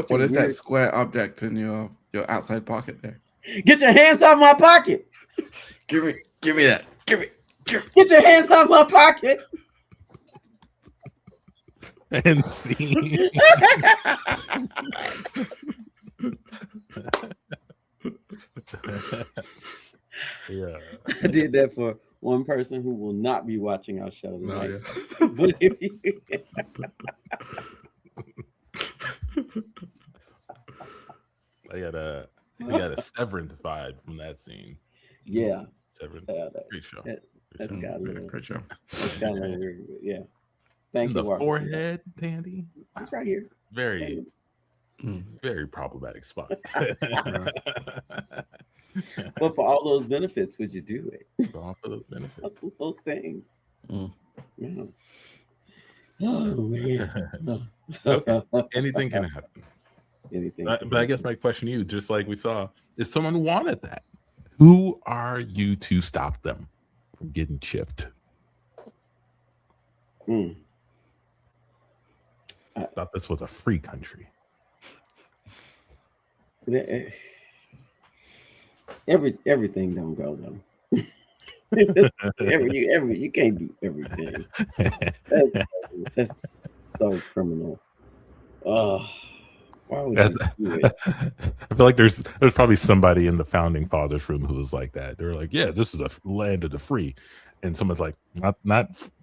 what is that square object in your outside pocket there? Get your hands off my pocket. Give me that. Get your hands off my pocket. And see. Yeah. I did that for one person who will not be watching our show tonight. I got a Severance vibe from that scene. Yeah. Severance. Great show. That's got a little, great show. Yeah. Thank you. The forehead, Tandy. It's right here. Very problematic spot. But for all those benefits, would you do it? For all those benefits. Those things. Yeah. Oh man. Okay. Anything can happen. Anything. But I guess my question to you, just like we saw, if someone wanted that, who are you to stop them from getting chipped? I thought this was a free country. Everything don't go though. You can't do everything. That's so criminal. Why would you do it? I feel like there's probably somebody in the founding fathers room who was like that. They're like, yeah, this is a land of the free, and someone's like, not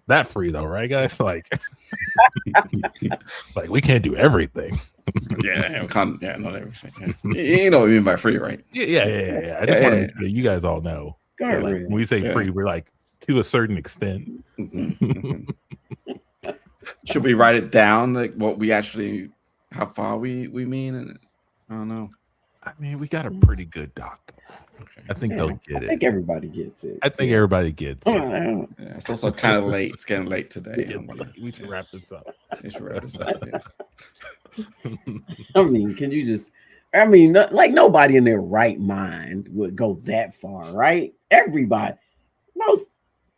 that free though, right, guys? Like, like we can't do everything. Not everything. You know what I mean by free, right? Yeah. I just want to make sure you guys all know. Like, when we say free, we're like to a certain extent. Should we write it down, like what we actually, how far we mean? And I don't know. I mean, we got a pretty good doc. I think they'll get I it. think everybody gets it. I think everybody gets it. Yeah, it's also kind of late. It's getting late today. We should wrap this up. We should wrap this up. Yeah. I mean, can you just? I mean, like nobody in their right mind would go that far, right? Everybody,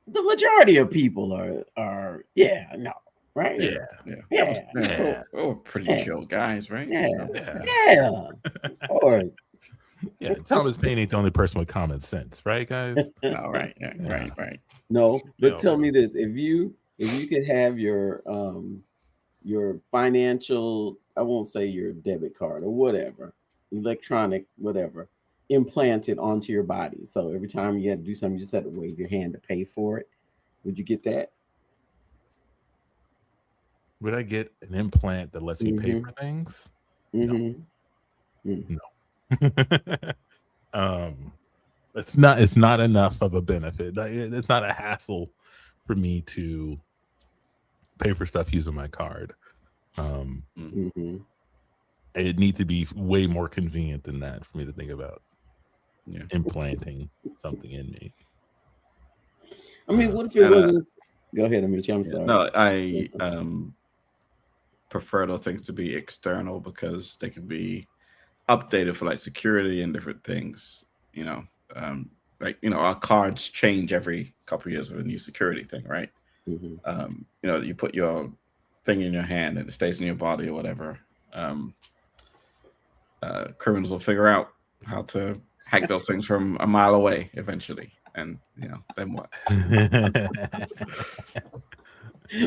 the majority of people are, no, right? Yeah. Oh, pretty chill guys, right? Yeah, of course. Yeah, Thomas Paine ain't the only person with common sense, right, guys? No, right. Right. No, but tell me this: if you could have your financial, I won't say your debit card or whatever, electronic, whatever, implanted onto your body. So every time you had to do something, you just had to wave your hand to pay for it. Would you get that? Would I get an implant that lets me pay for things? Mm-hmm. No. It's not enough of a benefit. It's not a hassle for me to pay for stuff using my card. It needs to be way more convenient than that for me to think about implanting something in me. I mean, what if it wasn't? Go ahead, Mitch. I'm sorry. No, I prefer those things to be external because they can be updated for like security and different things. Our cards change every couple of years with a new security thing, right? You put your thing in your hand and it stays in your body or whatever. Criminals will figure out how to hack those things from a mile away eventually, and then what?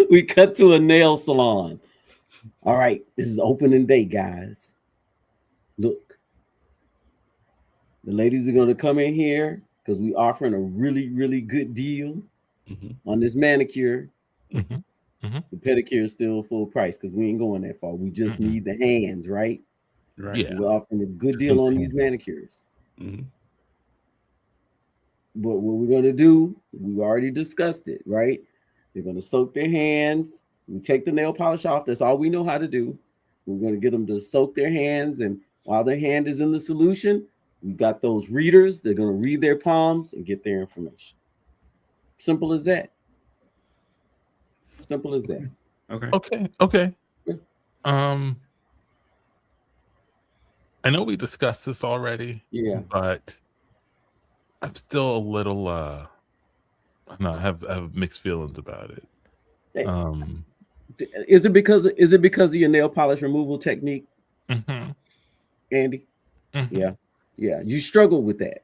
We cut to a nail salon. All right, this is opening day, guys. Look, the ladies are going to come in here because we're offering a really, really good deal on this manicure. The pedicure is still full price because we ain't going that far. We just need the hands, right? Right. Yeah. We're offering a good deal on these manicures. But what we're going to do, we already discussed it, right? They're going to soak their hands. We take the nail polish off. That's all we know how to do. We're going to get them to soak their hands. And while their hand is in the solution, we got those readers. They're going to read their palms and get their information. Simple as that. Simple as that. Okay. I know we discussed this already. Yeah. But I'm still a little I have mixed feelings about it. Is it because of your nail polish removal technique? Andy? Yeah. You struggle with that.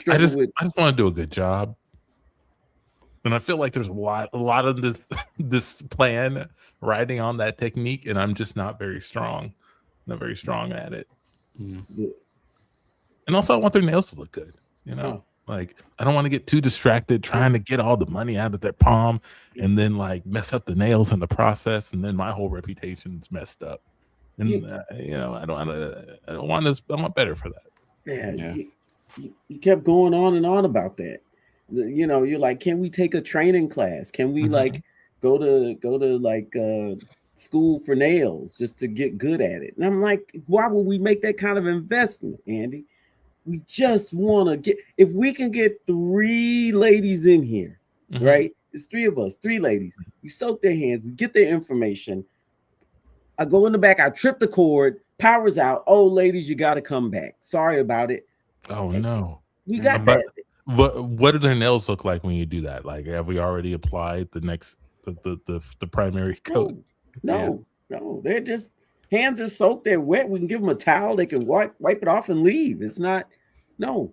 I just want to do a good job. And I feel like there's a lot of this plan riding on that technique, and I'm just not very strong. Not very strong at it. And also I want their nails to look good, Like I don't want to get too distracted trying to get all the money out of their palm and then like mess up the nails in the process, and then my whole reputation's messed up. And I want better for that. Yeah. You kept going on and on about that. You're like, can we take a training class? Can we like go to like school for nails just to get good at it? And I'm like, why would we make that kind of investment, Andy? We just want to get, if we can get 3 ladies in here, right? It's 3 of us, 3 ladies. We soak their hands, we get their information. I go in the back, I trip the cord, power's out. Oh, ladies, you got to come back. Sorry about it. Oh, no. We got that. What do their nails look like when you do that? Like, have we already applied the primary coat? No. They're just, hands are soaked. They're wet. We can give them a towel. They can wipe it off and leave. It's not. No.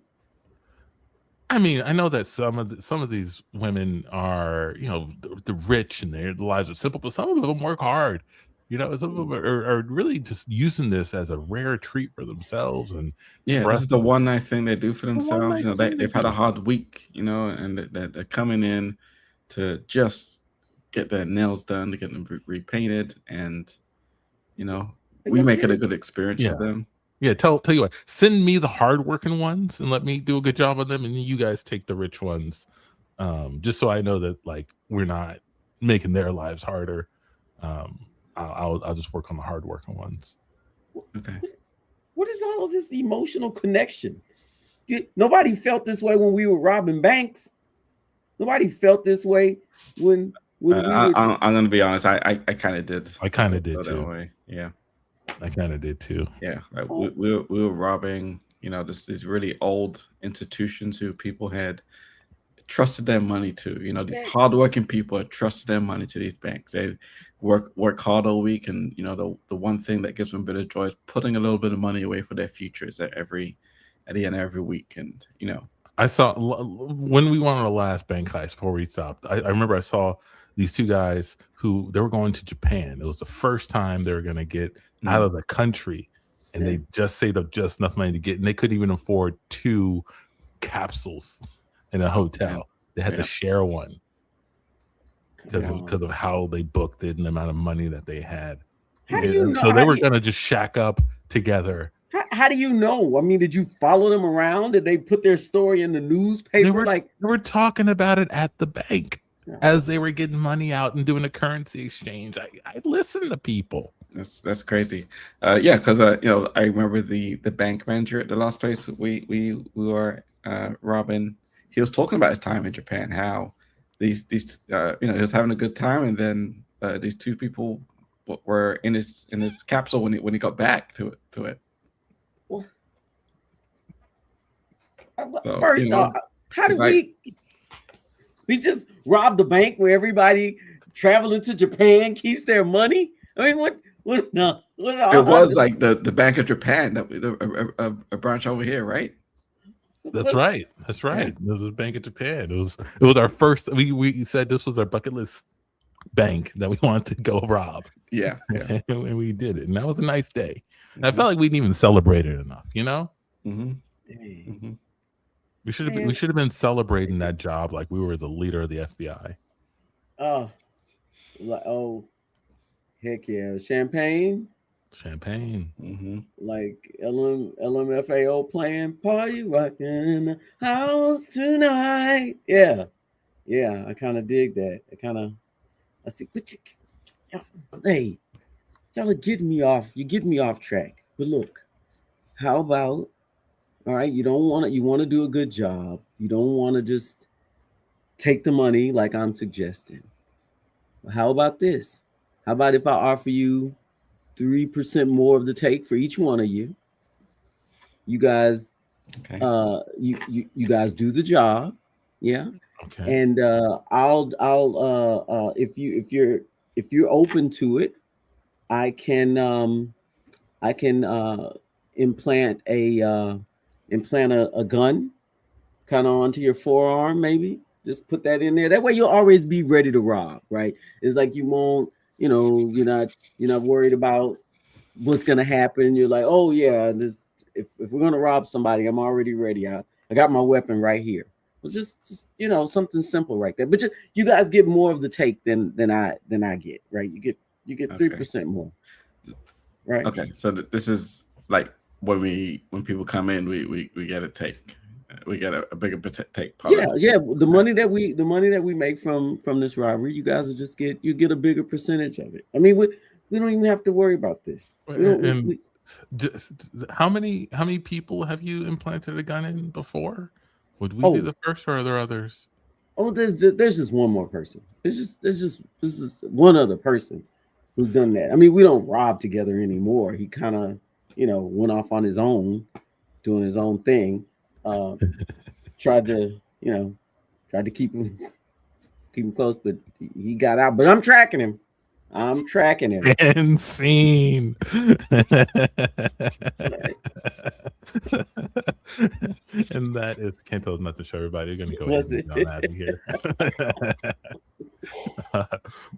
I mean, I know that some of these women are, the rich and their lives are simple, but some of them work hard. Some of them are really just using this as a rare treat for themselves. And this is the one nice thing they do for themselves. They've had a hard week, and they're coming in to just get their nails done, to get them repainted, and we make it a good experience for them. Yeah, tell you what, send me the hardworking ones and let me do a good job on them, and you guys take the rich ones, just so I know that like we're not making their lives harder. I'll just work on the hardworking ones. Okay. What is all of this emotional connection? Nobody felt this way when we were robbing banks. Nobody felt this way when we were. I'm gonna be honest. I kind of did. I kind of did That too. way. Yeah. I kind of did too. Yeah. Like we were robbing, these really old institutions who people had trusted their money to. These hardworking people had trusted their money to these banks. They work hard all week, and the one thing that gives them a bit of joy is putting a little bit of money away for their futures at the end of every week. And I saw when we went on the last bank heist before we stopped. I remember I saw these two guys who they were going to Japan. It was the first time they were going to get out of the country, and they just saved up just enough money to get, and they couldn't even afford 2 capsules in a hotel. They had to share one because of how they booked it and the amount of money that they had. How do you know? So they were going to just shack up together. How do you know? I mean, did you follow them around? Did they put their story in the newspaper? They were talking about it at the bank as they were getting money out and doing a currency exchange. I listened to people. That's crazy. Because I remember the bank manager at the last place we were robbing. He was talking about his time in Japan, how these he was having a good time, and then these 2 people were in his capsule when he got back to it. Well, So, first off, how did we just robbed the bank where everybody traveling to Japan keeps their money? I mean, what? No, it was like the Bank of Japan, that a branch over here, right? That's right. Yeah. It was a Bank of Japan. It was our first. We said this was our bucket list bank that we wanted to go rob. Yeah. And we did it, and that was a nice day. And I felt like we didn't even celebrate it enough. We should have been celebrating that job like we were the leader of the FBI. Oh, heck yeah, champagne. Like LMFAO playing party rocking in the house tonight. Yeah, I kind of dig that. I see, but hey, y'all are getting me off. You get me off track. But look, how about, all right, you want to do a good job. You don't want to just take the money like I'm suggesting. How about this? How about if I offer you 3% more of the take for each one of you? You guys, you guys do the job, yeah. Okay. And I'll if you're open to it, I can implant a gun kind of onto your forearm, maybe. Just put that in there. That way you'll always be ready to rob, right? It's like you won't, you're not worried about what's gonna happen. You're like, oh yeah, if we're gonna rob somebody, I'm already ready. I got my weapon right here. Well, just something simple right there. But you guys get more of the take than I get, right? You get 3% more, right? Okay, so this is like when people come in, we get a take. We get a bigger take. Yeah. The money that we make from this robbery, you guys will just get a bigger percentage of it. I mean, we don't even have to worry about this. How many people have you implanted a gun in before? Would we be the first, or are there others? Oh, there's just one more person. There's just one other person who's done that. I mean, we don't rob together anymore. He kind of, went off on his own, doing his own thing. Tried to keep him close, but he got out. But I'm tracking him. And scene. And that is Kento's message to everybody. You're gonna go ahead and get out of here.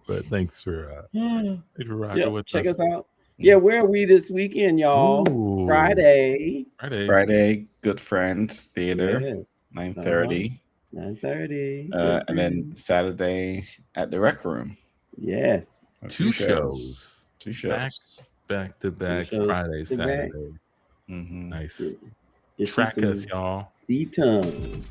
But thanks for rocking with us. Check us out. Yeah, where are we this weekend, y'all? Ooh. Friday. Good Friends Theater. Yes. 9:30. 9:30. And then Saturday at the Rec Room. Yes. Two shows. Back to back. Friday, Saturday. Mm-hmm. Nice. Track us, y'all. CTUN.